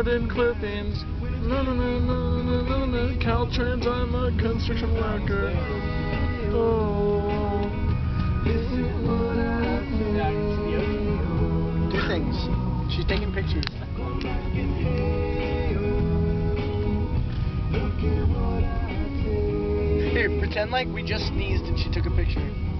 garden clippings. No, no, no, no, no, no, no. Caltrans, I'm a construction worker. Oh. Do things. She's taking pictures. Here, pretend like we just sneezed and she took a picture.